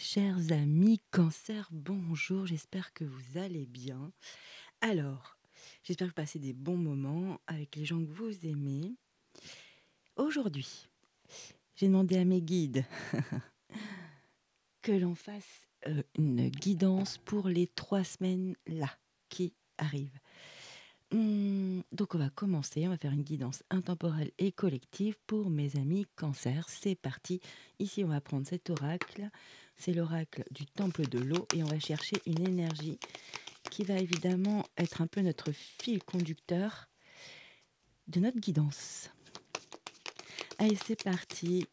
Chers amis Cancer, bonjour, j'espère que vous allez bien. Alors, j'espère que vous passez des bons moments avec les gens que vous aimez. Aujourd'hui, j'ai demandé à mes guides que l'on fasse une guidance pour les 3 semaines là qui arrivent. Donc on va commencer, on va faire une guidance intemporelle et collective pour mes amis Cancer. C'est parti. Ici, on va prendre cet oracle. C'est l'oracle du temple de l'eau et on va chercher une énergie qui va évidemment être un peu notre fil conducteur de notre guidance. Allez, c'est parti.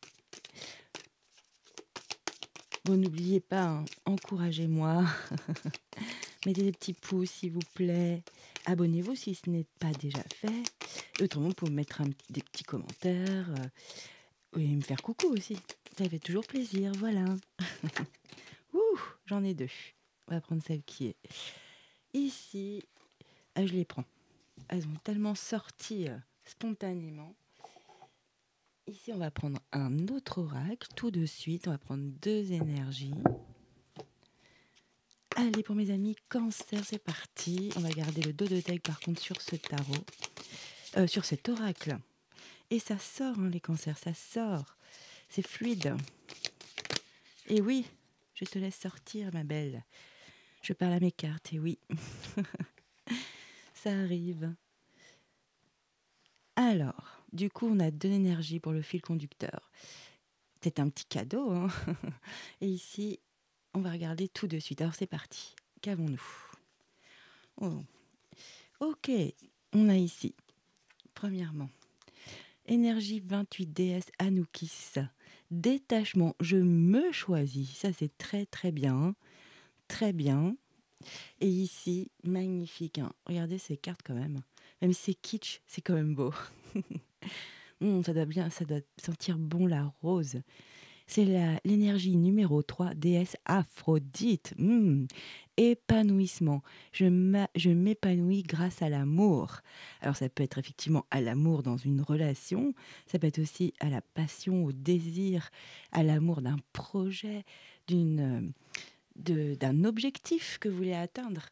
Bon, n'oubliez pas, hein, encouragez-moi. Mettez des petits pouces, s'il vous plaît. Abonnez-vous si ce n'est pas déjà fait. Et autrement, vous pouvez mettre des petits commentaires et me faire coucou aussi. Ça fait toujours plaisir, voilà. Ouh, j'en ai deux. On va prendre celle qui est ici. Ah, je les prends. Elles ont tellement sorti spontanément. Ici, on va prendre un autre oracle tout de suite. On va prendre deux énergies. Allez, pour mes amis Cancer, c'est parti. On va garder le dos de deck par contre sur ce tarot, sur cet oracle. Et ça sort, hein, les Cancers, ça sort. C'est fluide. Et oui, je te laisse sortir, ma belle. Je parle à mes cartes, et oui, ça arrive. Alors, du coup, on a deux énergies pour le fil conducteur. C'est un petit cadeau, hein. Et ici, on va regarder tout de suite. Alors, c'est parti. Qu'avons-nous? Oh. Ok, on a ici, premièrement, énergie 28 déesse Anubis. Détachement, je me choisis. Ça, c'est très, très bien. Très bien. Et ici, magnifique, hein. Regardez ces cartes quand même. Même si c'est kitsch, c'est quand même beau. Ça doit sentir bon la rose. C'est l'énergie numéro 3, déesse Aphrodite. Épanouissement. Je m'épanouis grâce à l'amour. Alors ça peut être effectivement à l'amour dans une relation, ça peut être aussi à la passion, au désir, à l'amour d'un projet, d'un objectif que vous voulez atteindre.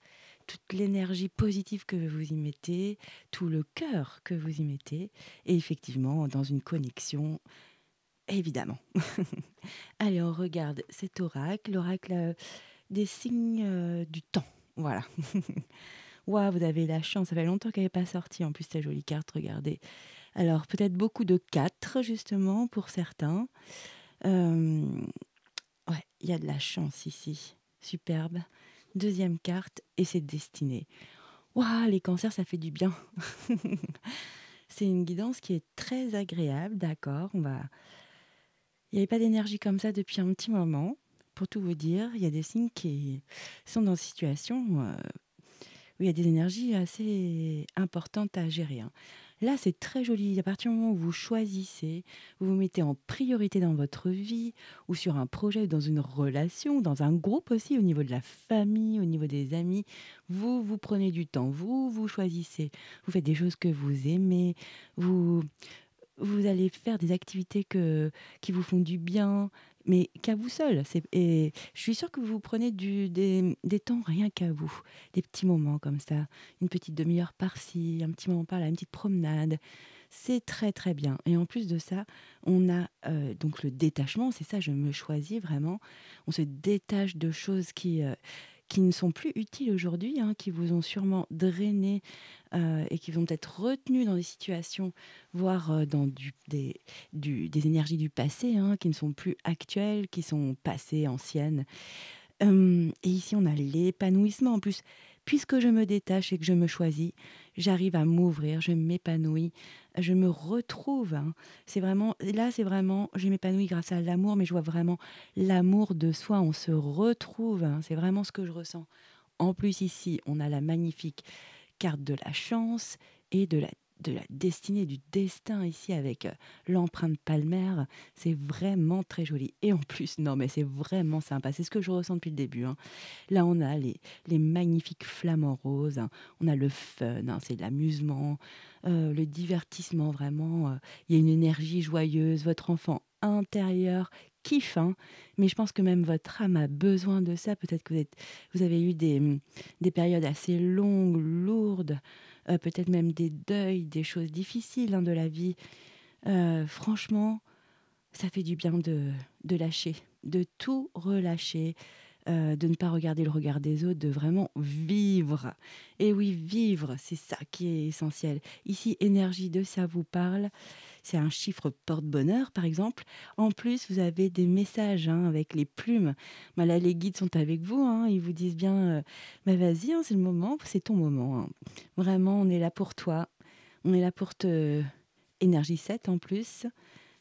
Toute l'énergie positive que vous y mettez, tout le cœur que vous y mettez, et effectivement dans une connexion, évidemment. Allez, on regarde cet oracle, l'oracle des signes du temps. Voilà. Waouh, vous avez la chance, ça fait longtemps qu'elle n'est pas sortie en plus, cette jolie carte, regardez. Alors, peut-être beaucoup de 4, justement, pour certains. Euh, ouais, il y a de la chance ici. Superbe. Deuxième carte, et c'est destiné. Waouh, les cancers, ça fait du bien. C'est une guidance qui est très agréable, d'accord. Il n'y avait pas d'énergie comme ça depuis un petit moment. Pour tout vous dire, il y a des signes qui sont dans des situations où il y a des énergies assez importantes à gérer, hein. Là, c'est très joli. À partir du moment où vous choisissez, vous vous mettez en priorité dans votre vie ou sur un projet ou dans une relation, dans un groupe aussi, au niveau de la famille, au niveau des amis, vous prenez du temps, vous choisissez, vous faites des choses que vous aimez, vous, vous allez faire des activités qui vous font du bien, mais qu'à vous seul. Et je suis sûre que vous prenez des temps rien qu'à vous, des petits moments comme ça, une petite demi-heure par-ci, un petit moment par-là, une petite promenade. C'est très très bien. Et en plus de ça, on a donc le détachement, c'est ça, je me choisis vraiment. On se détache de choses qui ne sont plus utiles aujourd'hui, hein, qui vous ont sûrement drainé et qui vont être retenus dans des situations, voire dans des énergies du passé, hein, qui ne sont plus actuelles, qui sont passées, anciennes. Et ici, on a l'épanouissement en plus. Puisque je me détache et que je me choisis, j'arrive à m'ouvrir, je m'épanouis, je me retrouve, hein. C'est vraiment, je m'épanouis grâce à l'amour, mais je vois vraiment l'amour de soi, on se retrouve, hein. C'est vraiment ce que je ressens. En plus, ici, on a la magnifique carte de la chance et de la destinée, du destin ici avec l'empreinte palmaire. C'est vraiment très joli. Et en plus, non, mais c'est vraiment sympa. C'est ce que je ressens depuis le début, hein. Là, on a les magnifiques flamants roses, hein. On a le fun, hein, c'est de l'amusement, le divertissement, vraiment. Il y a une énergie joyeuse. Votre enfant intérieur kiffe, hein, mais je pense que même votre âme a besoin de ça. Peut-être que vous avez eu des périodes assez longues, lourdes, peut-être même des deuils, des choses difficiles, hein, de la vie. Franchement, ça fait du bien de lâcher, de tout relâcher, de ne pas regarder le regard des autres, de vraiment vivre. Et oui, vivre, c'est ça qui est essentiel. Ici, énergie 2, ça vous parle. C'est un chiffre porte-bonheur, par exemple. En plus, vous avez des messages, hein, avec les plumes. Bah, là, les guides sont avec vous, hein, ils vous disent bien, bah, vas-y, hein, c'est le moment, c'est ton moment, hein. Vraiment, on est là pour toi. On est là pour te... Énergie 7 en plus.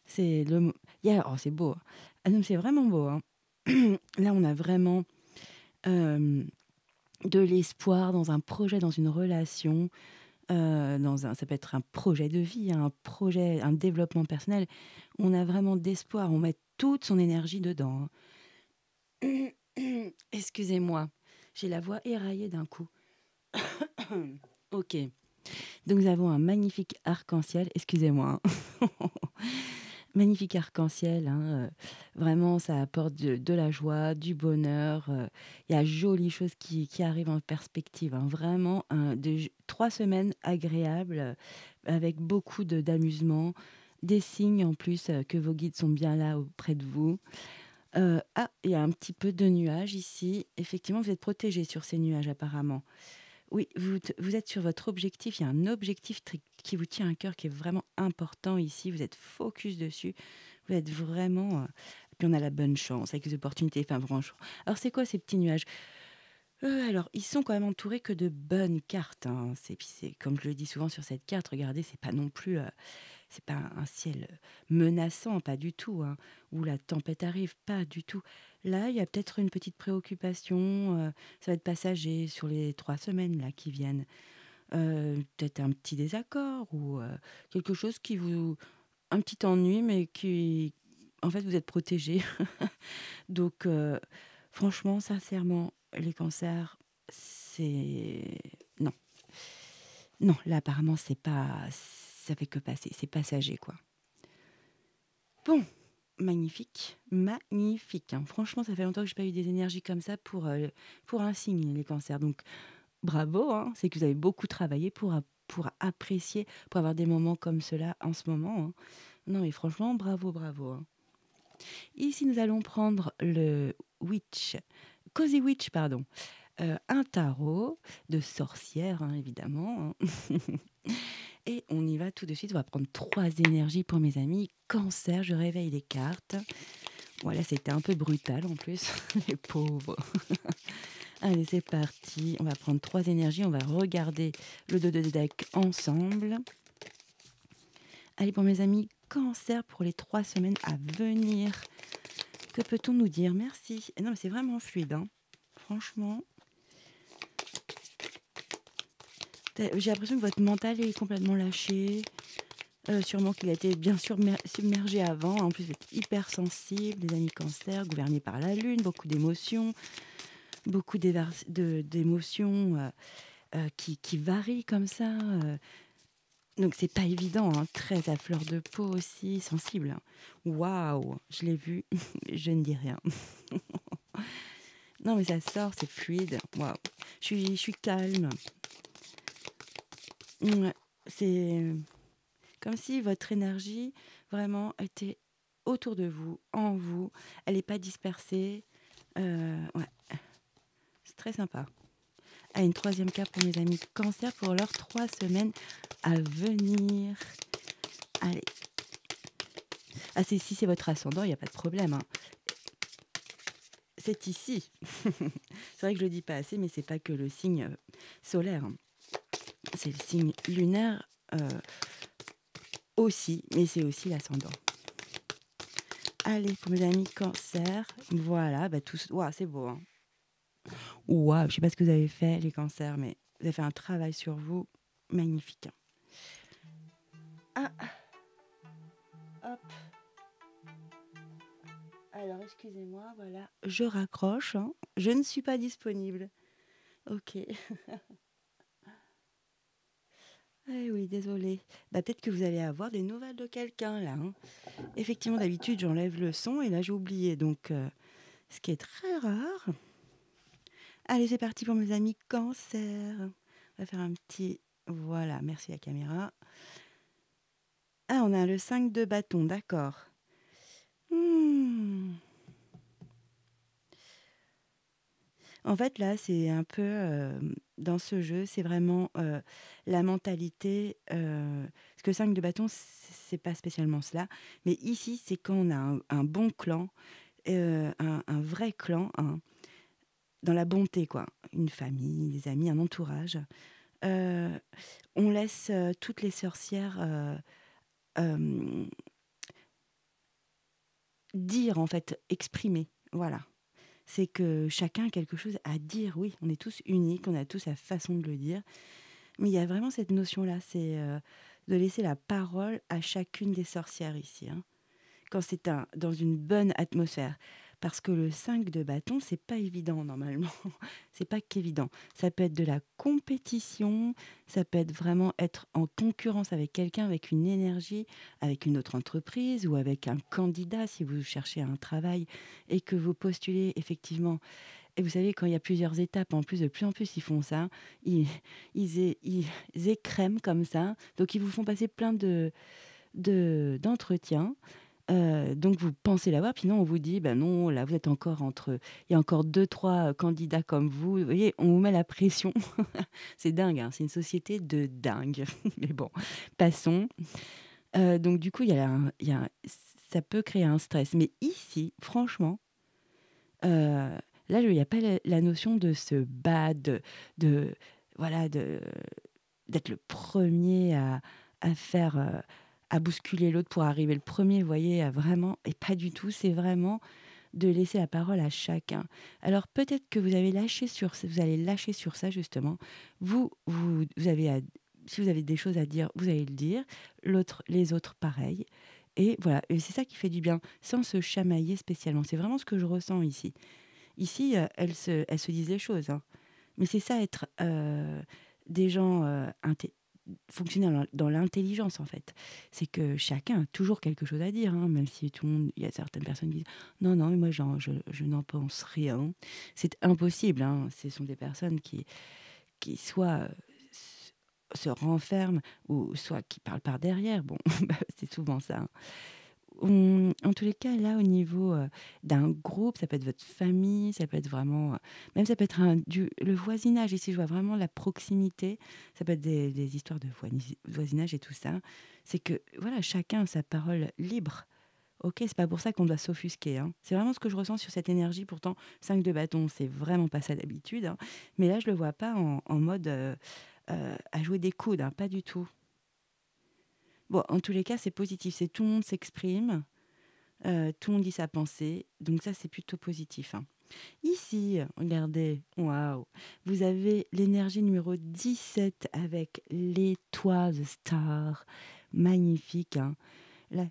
C'est le... Oh, c'est beau, hein. Ah non, c'est vraiment beau, hein. Là, on a vraiment de l'espoir dans un projet, dans une relation, ça peut être un projet de vie, un projet, un développement personnel. On a vraiment d'espoir, on met toute son énergie dedans, hein. Excusez-moi, j'ai la voix éraillée d'un coup. Ok, donc nous avons un magnifique arc-en-ciel, excusez-moi, hein. Magnifique arc-en-ciel, hein, vraiment ça apporte de la joie, du bonheur, il y a jolies choses qui arrivent en perspective, hein. Vraiment 3 semaines agréables, avec beaucoup d'amusement, des signes en plus, que vos guides sont bien là auprès de vous. Il y a un petit peu de nuages ici. Effectivement, vous êtes protégés sur ces nuages apparemment. Oui, vous êtes sur votre objectif. Il y a un objectif qui vous tient à cœur, qui est vraiment important ici. Vous êtes focus dessus. Vous êtes vraiment... puis on a la bonne chance avec les opportunités. Enfin, franchement. Alors, c'est quoi ces petits nuages? Alors, ils sont quand même entourés que de bonnes cartes, hein. Comme je le dis souvent sur cette carte, regardez, c'est pas non plus... c'est pas un ciel menaçant, pas du tout, hein, où la tempête arrive, pas du tout. Là, il y a peut-être une petite préoccupation, ça va être passager sur les 3 semaines là qui viennent. Peut-être un petit désaccord ou quelque chose qui vous... Un petit ennui, mais qui... En fait, vous êtes protégé. Donc, franchement, sincèrement, les cancers, c'est... Non. Non, là, apparemment, c'est pas... Ça fait que passer, c'est passager, quoi. Bon, magnifique, magnifique, hein. Franchement, ça fait longtemps que j'ai pas eu des énergies comme ça pour un signe, les cancers. Donc, bravo, hein. C'est que vous avez beaucoup travaillé pour apprécier, pour avoir des moments comme cela en ce moment, hein. Non, mais franchement, bravo, bravo, hein. Ici, nous allons prendre le Witch, Cozy Witch, pardon. Un tarot de sorcière, hein, évidemment, hein. Et on y va tout de suite. On va prendre 3 énergies pour mes amis. Cancer, je réveille les cartes. Voilà, c'était un peu brutal en plus. Les pauvres. Allez, c'est parti. On va prendre 3 énergies. On va regarder le dos de deck ensemble. Allez, pour mes amis, Cancer pour les 3 semaines à venir. Que peut-on nous dire? Merci. Non, mais c'est vraiment fluide, hein. Franchement. J'ai l'impression que votre mental est complètement lâché. Sûrement qu'il a été bien sûr submergé avant. En plus, vous êtes hyper sensible, les amis Cancer, gouvernés par la Lune, beaucoup d'émotions, beaucoup d'émotions qui varient comme ça. Donc, c'est pas évident, hein. Très à fleur de peau aussi, sensible, hein. Waouh, je l'ai vu, je ne dis rien. Non, mais ça sort, c'est fluide. Waouh, je suis calme. Ouais, c'est comme si votre énergie vraiment était autour de vous, en vous. Elle n'est pas dispersée. Ouais, c'est très sympa. Ah, une 3e carte pour mes amis Cancer pour leurs 3 semaines à venir. Allez. Ah, si c'est votre ascendant, il n'y a pas de problème, hein. C'est ici. C'est vrai que je le dis pas assez, mais c'est pas que le signe solaire, hein. C'est le signe lunaire aussi, mais c'est aussi l'ascendant. Allez, pour mes amis Cancer, voilà, bah tous... Ouah, c'est beau, hein. Ouah, je sais pas ce que vous avez fait, les cancers, mais vous avez fait un travail sur vous magnifique. Ah, hop. Alors, excusez-moi, voilà. Je raccroche, hein. Je ne suis pas disponible. Ok. Eh oui, désolée. Bah, peut-être que vous allez avoir des nouvelles de quelqu'un là, hein. Effectivement, d'habitude, j'enlève le son et là, j'ai oublié. Donc, ce qui est très rare. Allez, c'est parti pour mes amis cancer. On va faire un petit... Voilà, merci la caméra. Ah, on a le 5 de bâton, d'accord. Hmm. En fait, là, c'est un peu dans ce jeu, c'est vraiment la mentalité. Parce que 5 de bâton, c'est pas spécialement cela. Mais ici, c'est quand on a un bon clan, un vrai clan, dans la bonté, quoi. Une famille, des amis, un entourage. Euh, on laisse toutes les sorcières euh, dire, en fait, exprimer. Voilà. C'est que chacun a quelque chose à dire. Oui, on est tous uniques, on a tous sa façon de le dire. Mais il y a vraiment cette notion-là, c'est de laisser la parole à chacune des sorcières ici, hein, quand c'est dans une bonne atmosphère. Parce que le 5 de bâton, c'est pas évident normalement. C'est pas qu'évident. Ça peut être de la compétition, ça peut être vraiment être en concurrence avec quelqu'un, avec une énergie, avec une autre entreprise ou avec un candidat si vous cherchez un travail et que vous postulez effectivement. Et vous savez, quand il y a plusieurs étapes, en plus, de plus en plus, ils font ça. Ils, ils écrèment comme ça. Donc, ils vous font passer plein d'entretiens. Donc, vous pensez l'avoir. Puis non, on vous dit, ben non, là, vous êtes encore entre... Il y a encore deux, trois candidats comme vous. Vous voyez, on vous met la pression. C'est dingue, hein, c'est une société de dingue. Mais bon, passons. Donc, du coup, ça peut créer un stress. Mais ici, franchement, là, il n'y a pas la notion de se battre, de voilà, d'être le premier à faire, à bousculer l'autre pour arriver le premier, vous voyez, à vraiment, et pas du tout, c'est vraiment de laisser la parole à chacun. Alors peut-être que vous allez lâcher sur ça justement. Vous avez si vous avez des choses à dire, vous allez le dire. Les autres, pareil. Et voilà, et c'est ça qui fait du bien, sans se chamailler spécialement. C'est vraiment ce que je ressens ici. Ici, elles se disent les choses, hein. Mais c'est ça être des gens fonctionner dans l'intelligence en fait. C'est que chacun a toujours quelque chose à dire, hein, même si tout le monde, il y a certaines personnes qui disent non, non, mais moi je n'en pense rien. C'est impossible, hein. Ce sont des personnes qui soit se renferment ou soit qui parlent par derrière. Bon, bah, c'est souvent ça, hein. En tous les cas, là, au niveau d'un groupe, ça peut être votre famille, ça peut être vraiment, même ça peut être le voisinage. Ici, je vois vraiment la proximité. Ça peut être des histoires de voisinage et tout ça. C'est que, voilà, chacun a sa parole libre. Ok, c'est pas pour ça qu'on doit s'offusquer, hein. C'est vraiment ce que je ressens sur cette énergie. Pourtant, 5 de bâton, c'est vraiment pas ça d'habitude, hein. Mais là, je le vois pas en mode à jouer des coudes, hein, pas du tout. Bon, en tous les cas, c'est positif. C'est tout le monde s'exprime. Tout le monde dit sa pensée, donc ça c'est plutôt positif, hein. Ici, regardez, waouh, vous avez l'énergie numéro 17 avec l'étoile star, magnifique, hein. Là,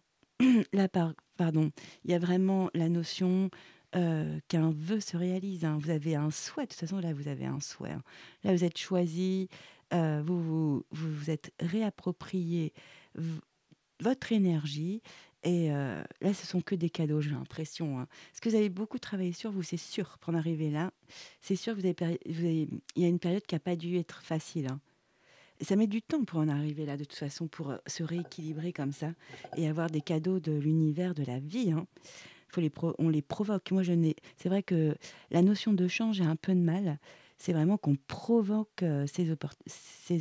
pardon, il y a vraiment la notion qu'un vœu se réalise, hein. Vous avez un souhait, de toute façon là vous avez un souhait, hein. Là vous êtes choisi, vous êtes réapproprié votre énergie. Et là, ce sont que des cadeaux, j'ai l'impression, hein. Parce que vous avez beaucoup travaillé sur vous, c'est sûr, pour en arriver là. C'est sûr que il y a une période qui n'a pas dû être facile, hein. Et ça met du temps pour en arriver là, de toute façon, pour se rééquilibrer comme ça et avoir des cadeaux de l'univers, de la vie, hein. On les provoque. Moi, c'est vrai que la notion de chance, j'ai un peu de mal. C'est vraiment qu'on provoque ces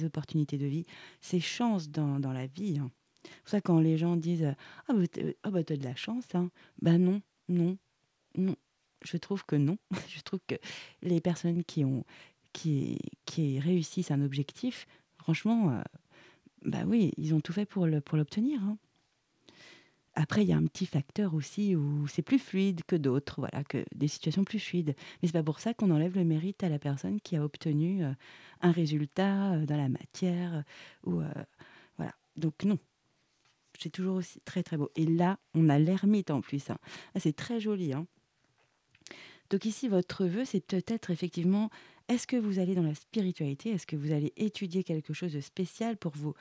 opportunités de vie, ces chances dans la vie, hein. C'est pour ça quand les gens disent ah bah t'as de la chance, hein. Ben non, non, non. Je trouve que non. Je trouve que les personnes qui réussissent un objectif, franchement, bah oui, ils ont tout fait pour l'obtenir, hein. Après, il y a un petit facteur aussi où c'est plus fluide que d'autres, voilà, que des situations plus fluides. Mais c'est pas pour ça qu'on enlève le mérite à la personne qui a obtenu un résultat dans la matière ou voilà. Donc non, c'est toujours aussi très très beau. Et là, on a l'ermite en plus, hein. Ah, c'est très joli, hein. Donc ici, votre vœu, c'est peut-être effectivement Est-ce que vous allez dans la spiritualité? Est-ce que vous allez étudier quelque chose de spécial pour vous?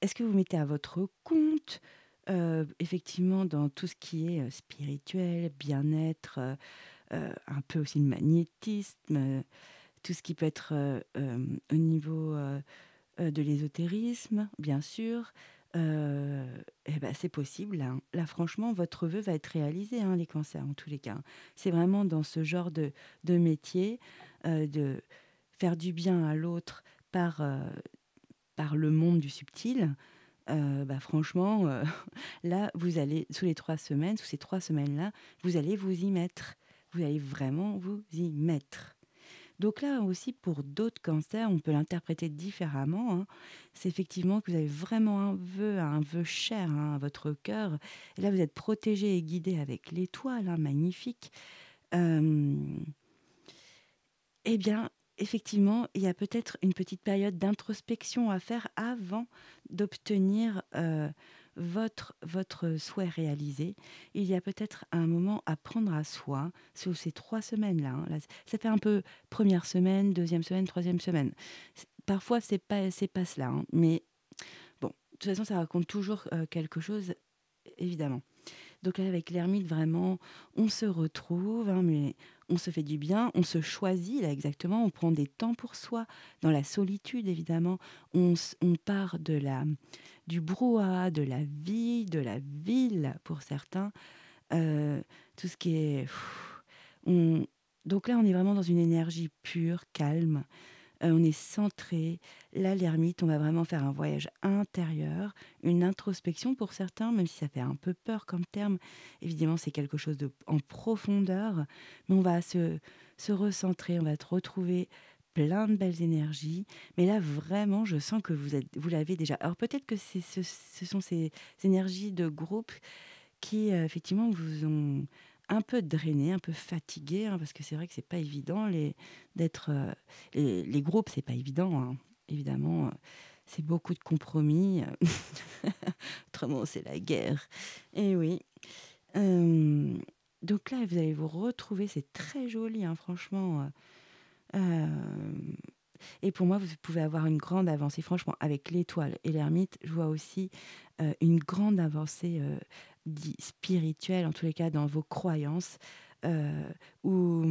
Est-ce que vous mettez à votre compte, effectivement, dans tout ce qui est, spirituel, bien-être, un peu aussi le magnétisme, tout ce qui peut être, au niveau, de l'ésotérisme, bien sûr, heu et bah, c'est possible, là, hein. Là, franchement, votre vœu va être réalisé, hein, les cancers, en tous les cas, hein. C'est vraiment dans ce genre de métier, de faire du bien à l'autre par, par le monde du subtil, bah, franchement, là, vous allez sous les 3 semaines, sous ces 3 semaines-là, vous allez vous y mettre. Vous allez vraiment vous y mettre. Donc là aussi, pour d'autres cancers, on peut l'interpréter différemment, hein. C'est effectivement que vous avez vraiment un vœu cher, hein, à votre cœur. Et là, vous êtes protégé et guidé avec l'étoile, hein, magnifique. Hem, eh bien, effectivement, il y a peut-être une petite période d'introspection à faire avant d'obtenir, votre souhait réalisé. Il y a peut-être un moment à prendre à soi, sous ces 3 semaines-là, hein. Là, ça fait un peu première semaine, deuxième semaine, troisième semaine. Parfois, c'est pas cela, hein, mais bon, de toute façon, ça raconte toujours, quelque chose, évidemment. Donc là, avec l'ermite, vraiment, on se retrouve, hein, mais on se fait du bien, on se choisit, là, exactement, on prend des temps pour soi, dans la solitude, évidemment. On part du brouhaha, de la vie, de la ville, pour certains, tout ce qui est... on- Donc là, on est vraiment dans une énergie pure, calme, on est centré. Là, l'ermite, on va vraiment faire un voyage intérieur, une introspection pour certains, même si ça fait un peu peur comme terme. Évidemment, c'est quelque chose en profondeur, mais on va se recentrer, on va te retrouver plein de belles énergies. Mais là, vraiment, je sens que vous l'avez déjà. Alors peut-être que ce sont ces énergies de groupe qui, effectivement, vous ont un peu drainé, un peu fatigué, hein, parce que c'est vrai que c'est pas évident d'être, les groupes, c'est pas évident, hein. Évidemment, c'est beaucoup de compromis, autrement c'est la guerre. Et oui, hem, donc là, vous allez vous retrouver, c'est très joli, hein, franchement, hem et pour moi, vous pouvez avoir une grande avancée. Franchement, avec l'étoile et l'ermite, je vois aussi, une grande avancée, spirituelle, en tous les cas dans vos croyances, heu, où,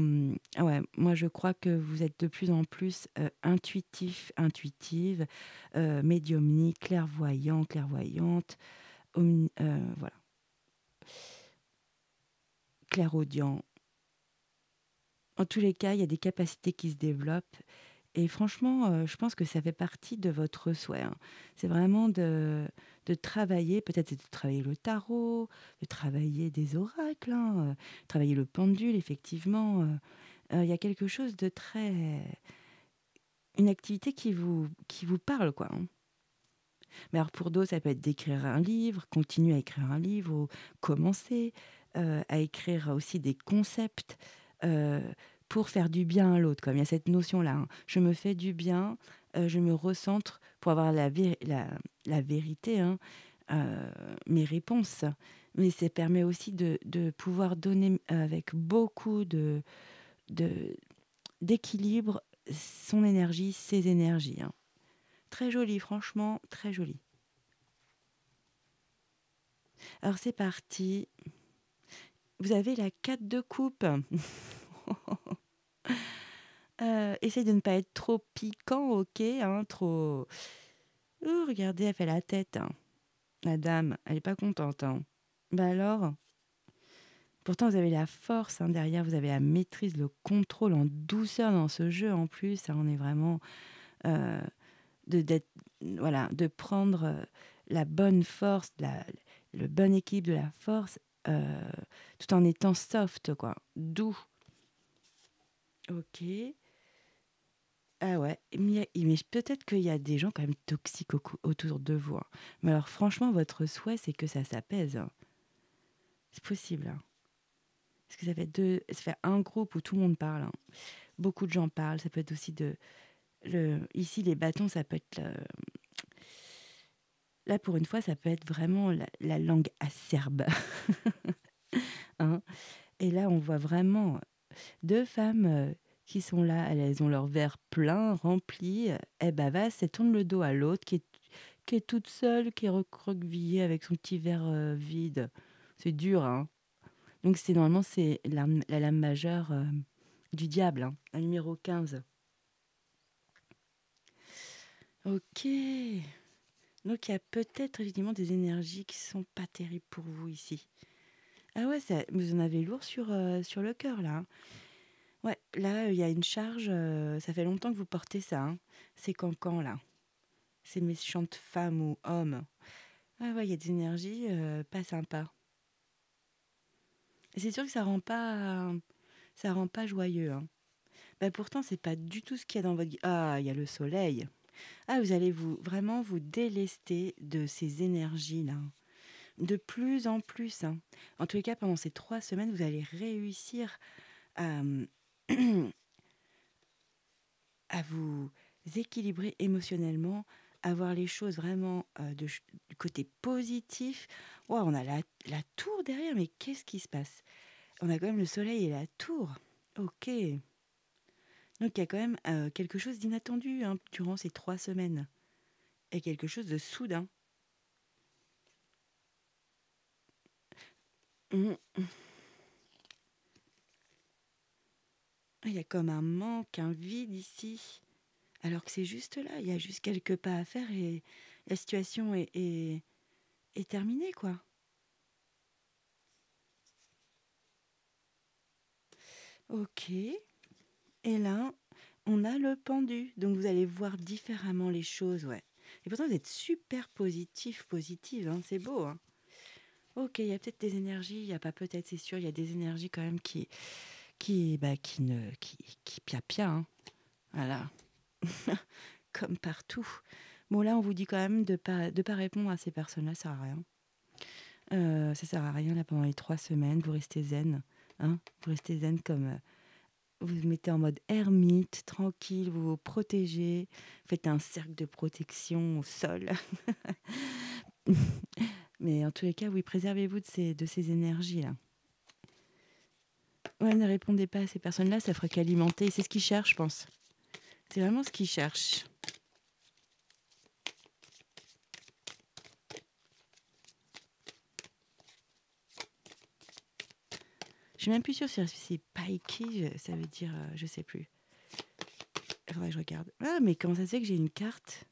ah ouais, moi je crois que vous êtes de plus en plus, intuitif, intuitive, médiumnique, clairvoyant, clairvoyante, voilà, clairaudient. En tous les cas, il y a des capacités qui se développent. Et franchement, je pense que ça fait partie de votre souhait, hein. C'est vraiment de travailler, peut-être c'est de travailler le tarot, de travailler des oracles, hein, travailler le pendule effectivement, il y a quelque chose de très une activité qui vous parle quoi, hein. Mais alors pour d'autres, ça peut être d'écrire un livre, continuer à écrire un livre ou commencer, à écrire aussi des concepts, heu, pour faire du bien à l'autre, comme il y a cette notion-là, hein. Je me fais du bien, je me recentre pour avoir la vérité, hein, heu, mes réponses. Mais ça permet aussi de pouvoir donner avec beaucoup de d'équilibre son énergie, ses énergies, hein. Très joli, franchement, très joli. Alors c'est parti. Vous avez la 4 de coupe. Essaye de ne pas être trop piquant, OK, hein, trop ouh, regardez, elle fait la tête, hein. La dame, elle est pas contente, hein. Bah alors? Pourtant vous avez la force, hein, derrière, vous avez la maîtrise, le contrôle en douceur dans ce jeu en plus, hein. On est vraiment, heu, d'être voilà, de prendre, la bonne force, le bon équilibre de la force, heu, tout en étant soft quoi, doux. OK. Ah ouais, mais peut-être qu'il y a des gens quand même toxiques autour de vous, hein. Mais alors franchement, votre souhait, c'est que ça s'apaise, hein. C'est possible, hein. Parce que ça fait un groupe où tout le monde parle, hein. Beaucoup de gens parlent, ça peut être aussi ici les bâtons, ça peut être, là pour une fois, ça peut être vraiment la langue acerbe, hein. Et là, on voit vraiment 2 femmes, qui sont là. Elles ont leur verre plein, rempli. Eh ben, va, elle tourne le dos à l'autre qui est toute seule, qui est recroquevillée avec son petit verre vide. C'est dur, hein. Donc, normalement, c'est la lame majeure du diable, hein, la numéro 15. Ok. Donc, il y a peut-être évidemment des énergies qui sont pas terribles pour vous ici. Ah ouais, vous en avez lourd sur le cœur, là, hein. Ouais, là, il y a une charge. Ça fait longtemps que vous portez ça, hein. Ces cancans, là. Ces méchantes femmes ou hommes. Ah ouais, il y a des énergies pas sympas. Et c'est sûr que ça rend pas joyeux, hein. Bah, pourtant, c'est pas du tout ce qu'il y a dans votre... Ah, il y a le soleil. Ah, vous allez vraiment vous délester de ces énergies-là. De plus en plus, hein. En tous les cas, pendant ces 3 semaines, vous allez réussir à, à vous équilibrer émotionnellement, à voir les choses vraiment du côté positif. Wow, on a la tour derrière, mais qu'est-ce qui se passe? On a quand même le soleil et la tour. Ok. Donc il y a quand même quelque chose d'inattendu, hein, durant ces 3 semaines. Et quelque chose de soudain. Mhm. Il y a comme un manque, un vide ici. Alors que c'est juste là, il y a juste quelques pas à faire et la situation est terminée, quoi. Ok. Et là, on a le pendu. Donc vous allez voir différemment les choses, ouais. Et pourtant, vous êtes super positif, positive, hein, c'est beau, hein. Ok, il y a peut-être des énergies, il n'y a pas peut-être, c'est sûr, il y a des énergies quand même qui pia, hein. Voilà, comme partout. Bon, là, on vous dit quand même de pas répondre à ces personnes-là, ça sert à rien. Ça sert à rien, là, pendant les 3 semaines, vous restez zen, hein. Vous restez zen comme... vous vous mettez en mode ermite, tranquille, vous vous protégez, faites un cercle de protection au sol. Mais en tous les cas, oui, préservez-vous de ces énergies-là. Ouais, ne répondez pas à ces personnes-là, ça ferait qu'alimenter. C'est ce qu'ils cherchent, je pense. C'est vraiment ce qu'ils cherchent. Je suis même plus sûre si c'est Paiki, ça veut dire, je sais plus. Il faudrait que je regarde. Ah, mais comment ça se fait que j'ai une carte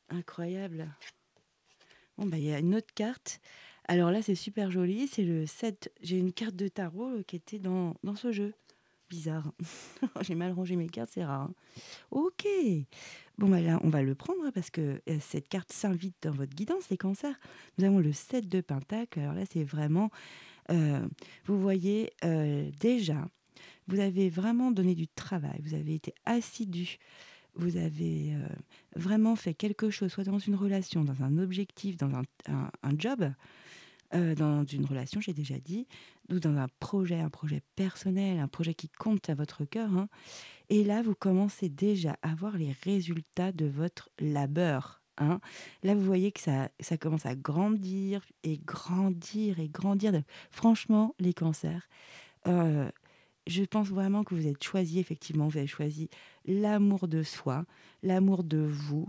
incroyable? Bon, bah, il y a une autre carte. Alors là, c'est super joli. C'est le 7. J'ai une carte de tarot qui était dans ce jeu. Bizarre. J'ai mal rangé mes cartes, c'est rare, hein. Ok. Bon, bah là, on va le prendre, hein, parce que cette carte s'invite dans votre guidance, les cancers. Nous avons le 7 de Pentacle. Alors là, c'est vraiment... vous voyez, déjà, vous avez vraiment donné du travail. Vous avez été assidu. Vous avez vraiment fait quelque chose, soit dans une relation, dans un objectif, dans un job, dans une relation, j'ai déjà dit, ou dans un projet personnel, un projet qui compte à votre cœur, hein. Et là, vous commencez déjà à voir les résultats de votre labeur, hein. Là, vous voyez que ça commence à grandir et grandir et grandir. Franchement, les cancers, euh, je pense vraiment que vous êtes choisi, effectivement, vous avez choisi l'amour de soi, l'amour de vous.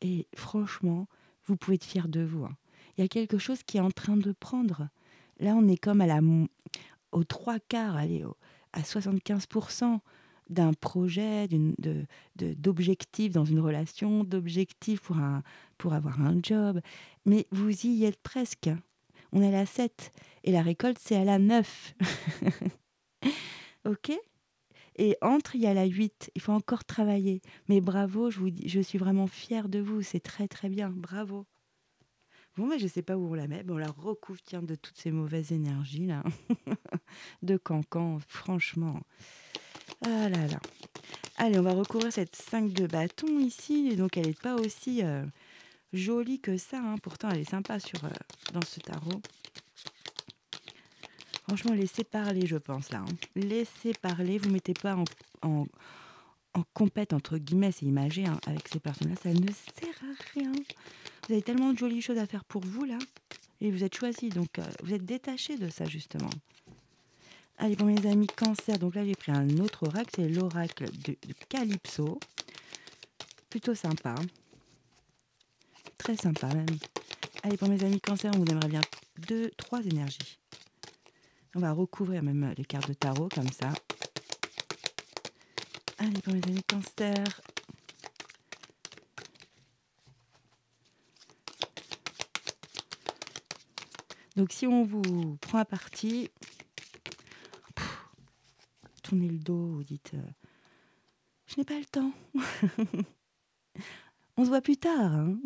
Et franchement, vous pouvez être fier de vous, hein. Il y a quelque chose qui est en train de prendre. Là, on est comme aux trois quarts, allez, à 75% d'un projet, d'objectifs dans une relation, d'objectifs pour avoir un job. Mais vous y êtes presque, hein. On est à la 7 et la récolte, c'est à la 9. OK? Et entre, il y a la 8. Il faut encore travailler. Mais bravo, je vous dis, je suis vraiment fière de vous. C'est très, très bien. Bravo. Bon, mais je sais pas où on la met. Bon, on la recouvre, tiens, de toutes ces mauvaises énergies, là. De cancan, franchement. Ah là là. Allez, on va recouvrir cette 5 de bâton ici. Et donc, elle n'est pas aussi jolie que ça, hein. Pourtant, elle est sympa dans ce tarot. Franchement, laissez parler, je pense, là, hein. Laissez parler. Vous ne mettez pas en compète, entre guillemets, c'est imagé, hein, avec ces personnes-là. Ça ne sert à rien. Vous avez tellement de jolies choses à faire pour vous, là. Et vous êtes choisi, donc vous êtes détaché de ça, justement. Allez, pour mes amis cancer, donc là j'ai pris un autre oracle, c'est l'oracle de Calypso. Plutôt sympa, très sympa même. Allez, pour mes amis cancer, on vous aimerait bien 3 énergies. On va recouvrir même les cartes de tarot comme ça. Allez, pour mes amis cancer. Donc si on vous prend à partie, tournez le dos, vous dites je n'ai pas le temps. On se voit plus tard. Hein.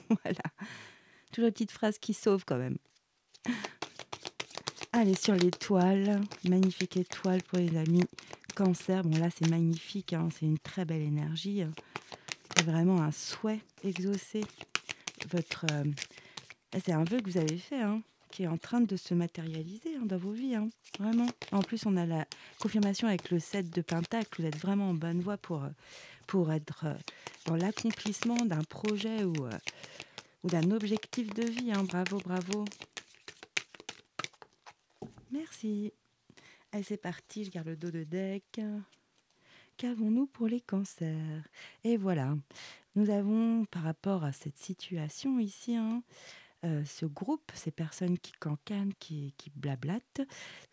Voilà. Toujours une petite phrase qui sauve quand même. Allez, sur l'étoile. Magnifique étoile pour les amis cancer. Bon là c'est magnifique, hein. C'est une très belle énergie. C'est vraiment un souhait exaucé. C'est un vœu que vous avez fait, hein, qui est en train de se matérialiser dans vos vies. Hein. Vraiment. En plus, on a la confirmation avec le 7 de Pentacle. Vous êtes vraiment en bonne voie pour être dans l'accomplissement d'un projet ou d'un objectif de vie. Hein. Bravo, bravo. Merci. Allez, c'est parti. Je garde le dos de deck. Qu'avons-nous pour les cancers? Et voilà. Nous avons, par rapport à cette situation ici, hein, ce groupe, ces personnes qui cancanent, qui blablatent,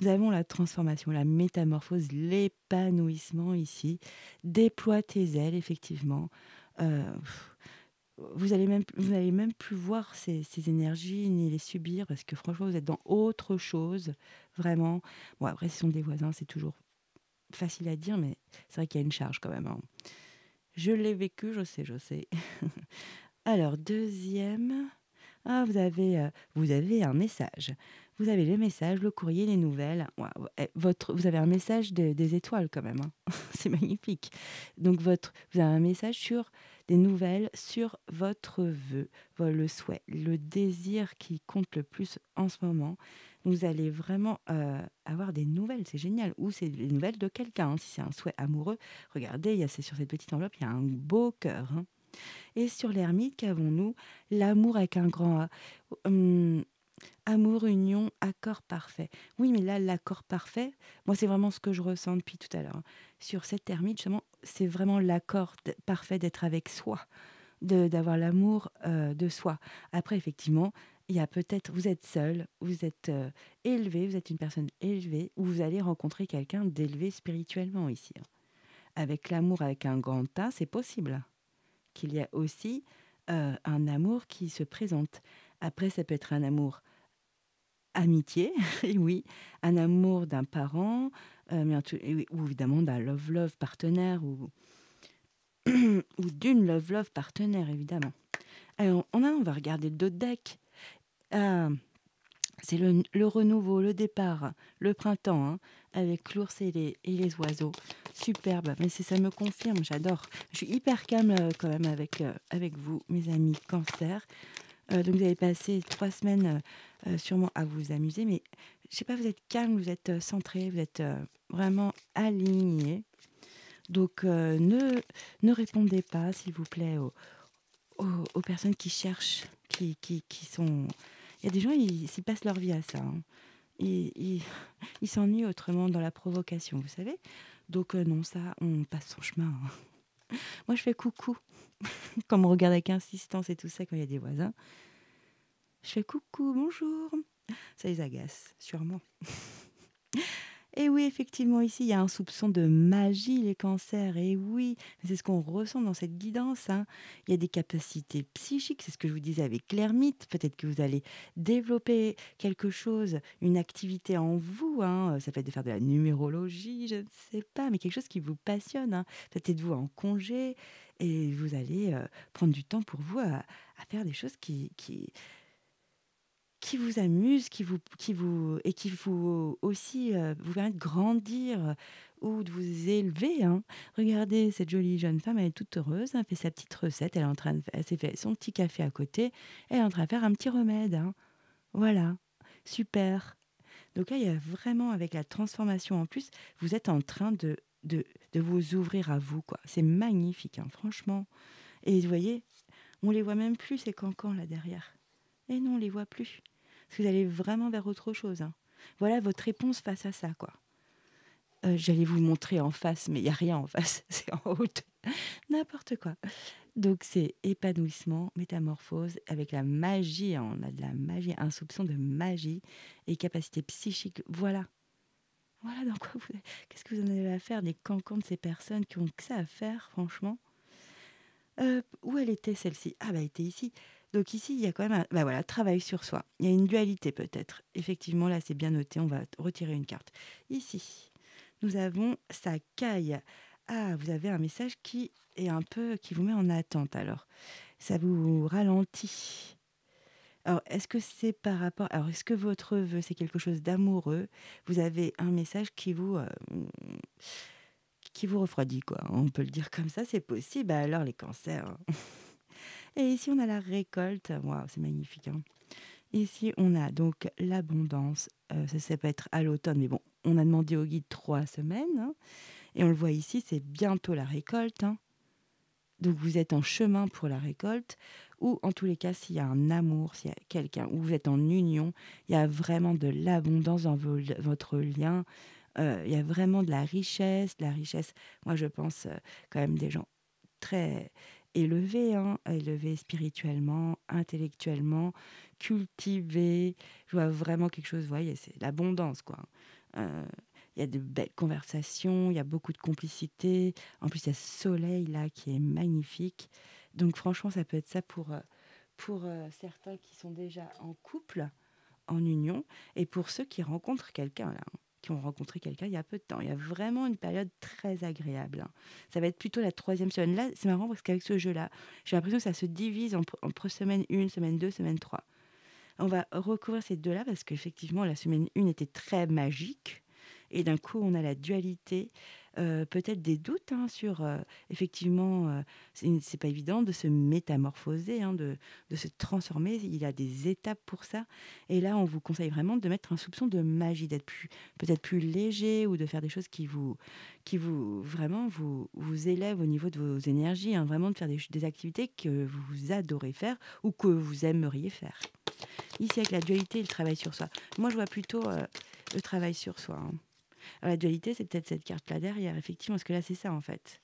nous avons la transformation, la métamorphose, l'épanouissement ici. Déploie tes ailes, effectivement. Euh, vous n'allez même plus voir ces énergies ni les subir parce que franchement, vous êtes dans autre chose, vraiment. Bon, après, ce sont des voisins, c'est toujours facile à dire, mais c'est vrai qu'il y a une charge quand même. Hein. Je l'ai vécu, je sais, je sais. Alors, deuxième. Ah, vous avez un message. Vous avez le message, le courrier, les nouvelles. Waouh, vous avez un message des étoiles quand même. Hein. C'est magnifique. Donc, vous avez un message sur des nouvelles sur votre vœu, le souhait, le désir qui compte le plus en ce moment. Vous allez vraiment avoir des nouvelles, c'est génial. Ou c'est les nouvelles de quelqu'un. Hein. Si c'est un souhait amoureux, regardez, c'est sur cette petite enveloppe, il y a un beau cœur. Hein. Et sur l'ermite, qu'avons-nous? L'amour avec un grand A. Hum, amour, union, accord parfait. Oui, mais là, l'accord parfait, moi, c'est vraiment ce que je ressens depuis tout à l'heure. Hein. Sur cette ermite, justement, c'est vraiment l'accord parfait d'être avec soi, d'avoir l'amour de soi. Après, effectivement, il y a peut-être, vous êtes seul, vous êtes élevé, vous êtes une personne élevée, ou vous allez rencontrer quelqu'un d'élevé spirituellement ici. Hein. Avec l'amour avec un grand A, c'est possible qu'il y a aussi un amour qui se présente. Après, ça peut être un amour amitié, oui, un amour d'un parent, ou évidemment d'un love-love partenaire, ou d'une love-love partenaire, évidemment. Alors, on va regarder d'autres decks. Ah, c'est le renouveau, le départ, le printemps, hein, avec l'ours et les oiseaux. Superbe, mais ça me confirme, j'adore. Je suis hyper calme quand même avec vous, mes amis cancer. Donc vous avez passé 3 semaines sûrement à vous amuser, mais je sais pas, vous êtes calme, vous êtes centré, vous êtes vraiment aligné. Donc ne répondez pas, s'il vous plaît, aux personnes qui cherchent, qui sont... Il y a des gens, ils passent leur vie à ça. Hein. Ils s'ennuient autrement dans la provocation, vous savez. Donc non, ça, on passe son chemin. Hein. Moi, je fais coucou. Quand on me regarde avec insistance et tout ça, quand il y a des voisins, je fais coucou, bonjour. Ça les agace, sûrement. Et oui, effectivement, ici, il y a un soupçon de magie, les cancers. Et oui, c'est ce qu'on ressent dans cette guidance. Hein. Il y a des capacités psychiques, c'est ce que je vous disais avec l'ermite. Peut-être que vous allez développer quelque chose, une activité en vous. Hein. Ça peut être de faire de la numérologie, je ne sais pas, mais quelque chose qui vous passionne. Hein. Peut-être êtes-vous en congé et vous allez prendre du temps pour vous à faire des choses qui vous amuse, et qui vous aussi vous permet de grandir ou de vous élever. Hein. Regardez cette jolie jeune femme, elle est toute heureuse, elle fait sa petite recette, elle s'est fait son petit café à côté, elle est en train de faire un petit remède. Hein. Voilà, super. Donc là, il y a vraiment, avec la transformation en plus, vous êtes en train de vous ouvrir à vous. Quoi. C'est magnifique, hein, franchement. Et vous voyez, on les voit même plus, ces cancans là derrière. Et non, on les voit plus. Parce que vous allez vraiment vers autre chose. Hein. Voilà votre réponse face à ça, quoi. J'allais vous montrer en face, mais il y a rien en face, c'est en haut de n'importe quoi. Donc c'est épanouissement, métamorphose avec la magie, hein, on a de la magie, un soupçon de magie et capacité psychique. Voilà, voilà dans quoi vous qu'est-ce que vous en avez à faire des cancans de ces personnes qui ont que ça à faire franchement? Où elle était celle-ci? Ah bah, elle était ici. Donc ici, il y a quand même un bah, voilà, travail sur soi. Il y a une dualité peut-être. Effectivement, là, c'est bien noté, on va retirer une carte. Ici, nous avons sa caille. Ah, vous avez un message qui est un peu qui vous met en attente alors. Ça vous ralentit. Alors, est-ce que c'est par rapport alors est-ce que votre vœu, c'est quelque chose d'amoureux? Vous avez un message qui vous refroidit quoi, on peut le dire comme ça, c'est possible. Alors les cancers, hein. Et ici, on a la récolte. Waouh, c'est magnifique, hein. Ici, on a donc l'abondance. Ça peut être à l'automne, mais bon, on a demandé au guide 3 semaines, hein, et on le voit ici, c'est bientôt la récolte, hein. Donc, vous êtes en chemin pour la récolte ou en tous les cas, s'il y a un amour, s'il y a quelqu'un ou vous êtes en union, il y a vraiment de l'abondance dans votre lien. Il y a vraiment de la richesse. Moi, je pense, quand même des gens très élevés, hein, élevés spirituellement, intellectuellement, cultivés. Je vois vraiment quelque chose, vous voyez, c'est l'abondance, quoi. Il y a de belles conversations, il y a beaucoup de complicité. En plus, il y a ce soleil là qui est magnifique. Donc franchement, ça peut être ça pour certains qui sont déjà en couple, en union, et pour ceux qui rencontrent quelqu'un là, hein, qui ont rencontré quelqu'un il y a peu de temps. Il y a vraiment une période très agréable, hein. Ça va être plutôt la troisième semaine. Là, c'est marrant parce qu'avec ce jeu-là, j'ai l'impression que ça se divise entre semaine 1, semaine 2, semaine 3. On va recouvrir ces deux-là parce qu'effectivement, la semaine 1 était très magique. Et d'un coup, on a la dualité, peut-être des doutes, hein, sur, effectivement, c'est pas évident de se métamorphoser, hein, de se transformer. Il y a des étapes pour ça. Et là, on vous conseille vraiment de mettre un soupçon de magie, d'être peut-être plus léger ou de faire des choses qui vous vraiment vous élèvent au niveau de vos énergies, hein, vraiment de faire des activités que vous adorez faire ou que vous aimeriez faire. Ici, avec la dualité et le travail sur soi. Moi, je vois plutôt le travail sur soi, hein. Alors, la dualité, c'est peut-être cette carte-là derrière, effectivement, parce que là, c'est ça, en fait.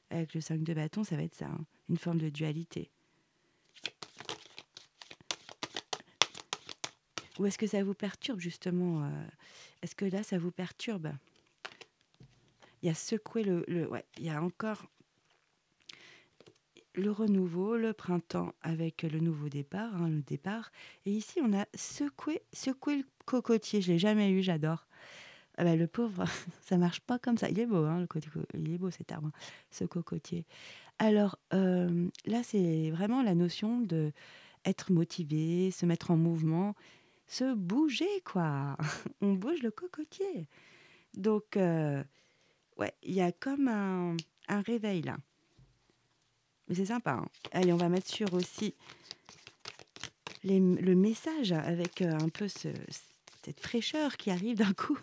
Avec le 5 de bâton, ça va être ça, hein, une forme de dualité. Ou est-ce que ça vous perturbe, justement est-ce que là, ça vous perturbe? Il y a secoué ouais, il y a encore le renouveau, le printemps avec le nouveau départ, hein, le départ. Et ici, on a secoué le cocotier. Je l'ai jamais eu, j'adore. Ah bah, le pauvre, ça marche pas comme ça. Il est beau, hein, il est beau cet arbre, hein, ce cocotier. Alors là, c'est vraiment la notion de être motivé, se mettre en mouvement, se bouger, quoi. On bouge le cocotier. Donc, ouais, il y a comme un réveil là. Mais c'est sympa, hein. Allez, on va mettre sur aussi le message avec un peu cette fraîcheur qui arrive d'un coup.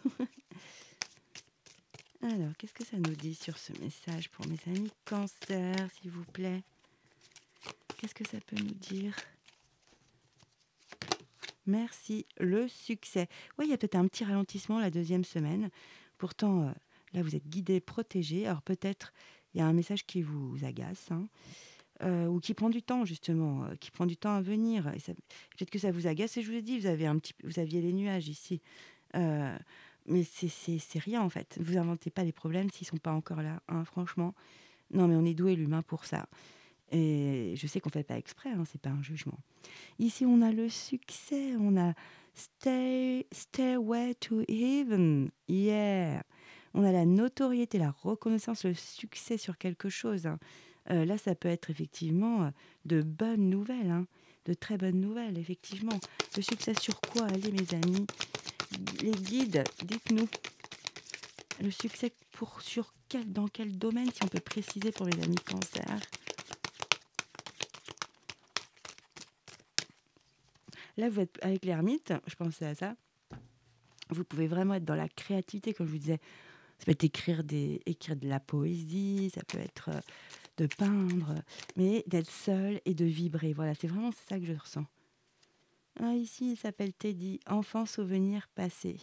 Alors, qu'est-ce que ça nous dit sur ce message pour mes amis cancer, s'il vous plaît? Qu'est-ce que ça peut nous dire? Merci, le succès. Oui, il y a peut-être un petit ralentissement la deuxième semaine. Pourtant, là, vous êtes guidé, protégé. Alors peut-être, il y a un message qui vous agace, hein, ou qui prend du temps, justement, qui prend du temps à venir. Et peut-être que ça vous agace. Et je vous ai dit, vous aviez les nuages ici. Euh, mais c'est rien, en fait. Vous inventez pas les problèmes s'ils sont pas encore là, hein, franchement. Non, mais on est doué, l'humain, pour ça. Et je sais qu'on fait pas exprès, hein, c'est pas un jugement. Ici, on a le succès, on a Stairway to Heaven, yeah. On a la notoriété, la reconnaissance, le succès sur quelque chose, hein. Là, ça peut être effectivement de bonnes nouvelles, hein, de très bonnes nouvelles, effectivement. Le succès sur quoi? Allez, mes amis, les guides, dites-nous. Le succès dans quel domaine, si on peut préciser pour les amis cancer? Là, vous êtes avec l'ermite, je pensais à ça. Vous pouvez vraiment être dans la créativité, comme je vous disais. Ça peut être écrire de la poésie, ça peut être de peindre, mais d'être seul et de vibrer. Voilà, c'est vraiment ça que je ressens. Ah, ici, il s'appelle Teddy, enfant souvenir passé.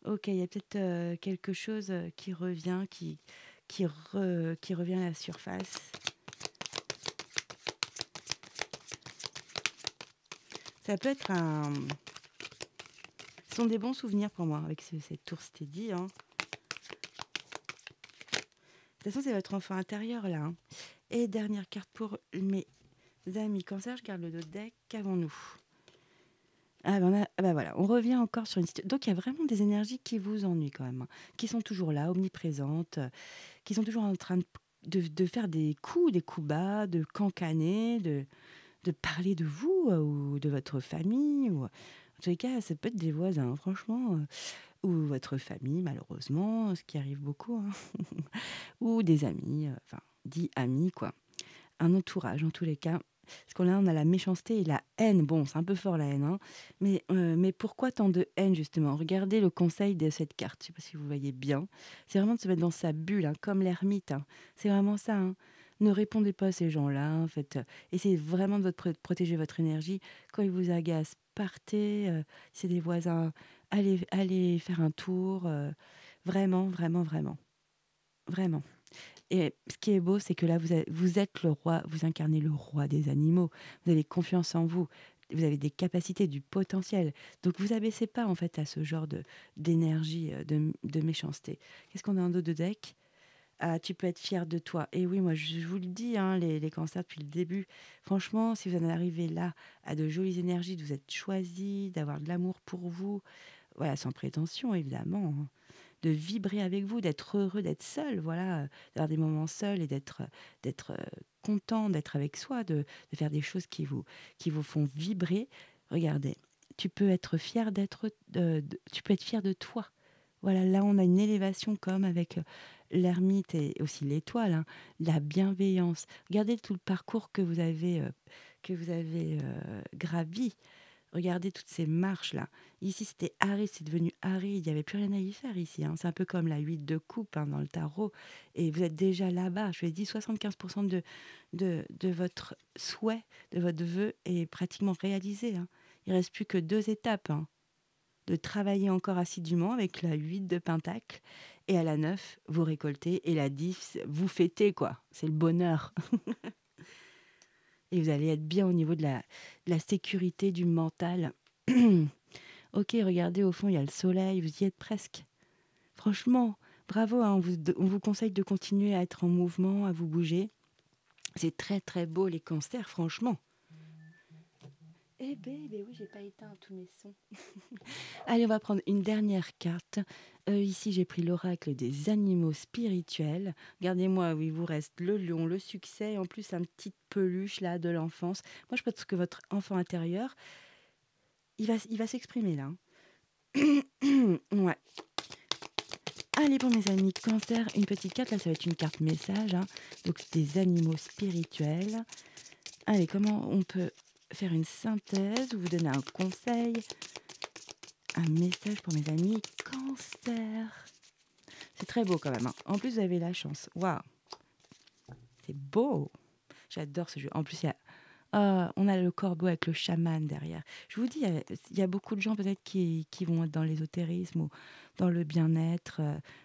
OK, il y a peut-être, quelque chose, qui revient, qui revient à la surface. Ça peut être ce sont des bons souvenirs pour moi avec cette tour steady, hein. De toute façon, c'est votre enfant intérieur là, hein. Et dernière carte pour mes amis cancer, je garde le dos de deck. Qu'avons-nous? Ah bah voilà, on revient encore sur une donc il y a vraiment des énergies qui vous ennuient quand même, hein, qui sont toujours là, omniprésentes, qui sont toujours en train de faire des coups bas, de cancaner, de parler de vous, ou de votre famille, ou en tous les cas, ça peut être des voisins, franchement, ou votre famille malheureusement, ce qui arrive beaucoup, hein, ou des amis, enfin, dits amis quoi. Un entourage en tous les cas. Parce qu'on on a la méchanceté et la haine. Bon, c'est un peu fort la haine, hein, mais pourquoi tant de haine justement? Regardez le conseil de cette carte, je ne sais pas si vous voyez bien. C'est vraiment de se mettre dans sa bulle, hein, comme l'ermite, hein. C'est vraiment ça, hein. Ne répondez pas à ces gens-là, en fait, essayez vraiment de protéger votre énergie. Quand ils vous agacent, partez, c'est des voisins, allez faire un tour, vraiment, vraiment, vraiment, vraiment. Et ce qui est beau, c'est que là, vous êtes le roi, vous incarnez le roi des animaux. Vous avez confiance en vous. Vous avez des capacités, du potentiel. Donc, vous abaissez pas, en fait, à ce genre d'énergie, de méchanceté. Qu'est-ce qu'on a en dos de deck? Ah, tu peux être fier de toi. Et oui, moi, je vous le dis, hein, les cancers depuis le début. Franchement, si vous en arrivez là, à de jolies énergies, de vous êtes choisi, d'avoir de l'amour pour vous, voilà, sans prétention, évidemment, hein, de vibrer avec vous, d'être heureux, d'être seul, voilà, d'avoir des moments seuls et d'être content d'être avec soi, de faire des choses qui vous font vibrer. Regardez, tu peux être fier tu peux être fier de toi. Voilà, là on a une élévation comme avec l'ermite et aussi l'étoile, hein, la bienveillance. Regardez tout le parcours que vous avez gravi. Regardez toutes ces marches-là. Ici, c'était aride, c'est devenu aride. Il n'y avait plus rien à y faire ici, hein. C'est un peu comme la 8 de coupe, hein, dans le tarot. Et vous êtes déjà là-bas. Je vous ai dit, 75% de votre souhait, de votre vœu est pratiquement réalisé, hein. Il ne reste plus que 2 étapes, hein. De travailler encore assidûment avec la 8 de pentacle. Et à la 9, vous récoltez. Et la 10, vous fêtez, quoi. C'est le bonheur. Et vous allez être bien au niveau de la sécurité, du mental. OK, regardez, au fond, il y a le soleil, vous y êtes presque. Franchement, bravo, hein, on vous conseille de continuer à être en mouvement, à vous bouger. C'est très, très beau, les cancers, franchement. Eh ben oui, j'ai pas éteint tous mes sons. Allez, on va prendre une dernière carte. Ici, j'ai pris l'oracle des animaux spirituels. Regardez-moi, oui, il vous reste le lion, le succès, et en plus, un petit peluche là de l'enfance. Moi, je pense que votre enfant intérieur, il va s'exprimer là, hein. Ouais. Allez, pour mes amis cancer, une petite carte. Là, ça va être une carte message, hein. Donc, des animaux spirituels. Allez, comment on peut faire une synthèse ou vous donner un conseil? Un message pour mes amis cancer. C'est très beau quand même, hein. En plus, vous avez la chance. Waouh, c'est beau. J'adore ce jeu. En plus, on a le corbeau avec le chaman derrière. Je vous dis, il y a beaucoup de gens peut-être qui vont être dans l'ésotérisme ou dans le bien-être,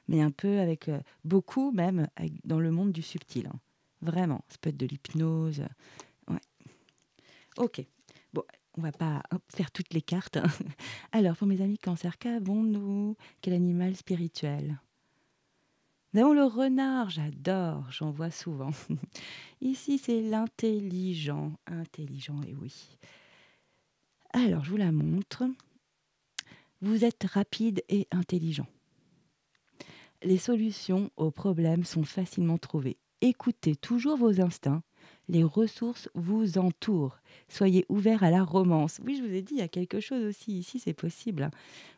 mais un peu avec, beaucoup même, dans le monde du subtil, hein. Vraiment, ça peut être de l'hypnose. Ouais. Ok. Bon, on va pas faire toutes les cartes, hein. Alors, pour mes amis cancer, qu'avons-nous? Quel animal spirituel? Nous avons le renard, j'adore, j'en vois souvent. Ici, c'est l'intelligent. Intelligent, et oui. Alors, je vous la montre. Vous êtes rapide et intelligent. Les solutions aux problèmes sont facilement trouvées. Écoutez toujours vos instincts. Les ressources vous entourent. Soyez ouvert à la romance. Oui, je vous ai dit, il y a quelque chose aussi ici, c'est possible, hein.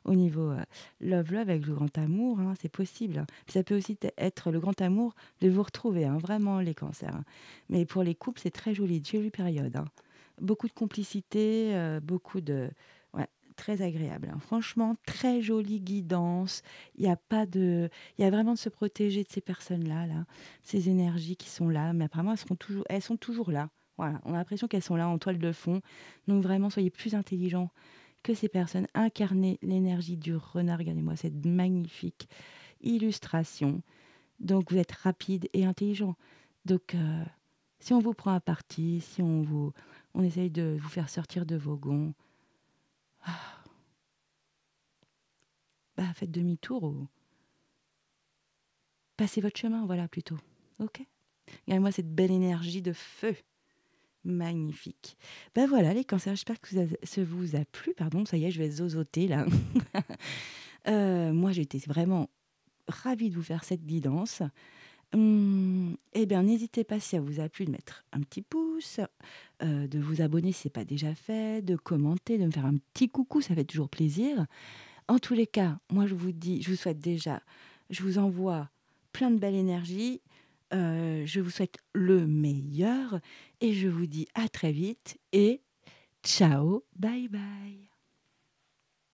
Au niveau love avec le grand amour, hein, c'est possible, hein. Puis ça peut aussi être le grand amour de vous retrouver, hein, vraiment les cancers, hein. Mais pour les couples, c'est très joli, jolie période, hein. Beaucoup de complicité, beaucoup de... Ouais, très agréable, hein. Franchement, très jolie guidance. Il y a pas de... Il y a vraiment de se protéger de ces personnes-là, là, ces énergies qui sont là. Mais apparemment, elles sont toujours là. Voilà, on a l'impression qu'elles sont là en toile de fond. Donc vraiment, soyez plus intelligents que ces personnes incarnaient l'énergie du renard. Regardez-moi cette magnifique illustration. Donc vous êtes rapide et intelligent. Donc si on vous prend à partie, si on essaye de vous faire sortir de vos gonds, bah faites demi-tour ou passez votre chemin, voilà plutôt. Ok. Regardez-moi cette belle énergie de feu. Magnifique. Ben voilà les cancers, j'espère que ça vous a plu. Pardon, ça y est, je vais zozoter là. Moi, j'étais vraiment ravie de vous faire cette guidance. Eh bien, n'hésitez pas, si ça vous a plu, de mettre un petit pouce, de vous abonner si ce n'est pas déjà fait, de commenter, de me faire un petit coucou, ça fait toujours plaisir. En tous les cas, moi, je vous souhaite déjà, je vous envoie plein de belle énergie. Je vous souhaite le meilleur et je vous dis à très vite et ciao, bye bye.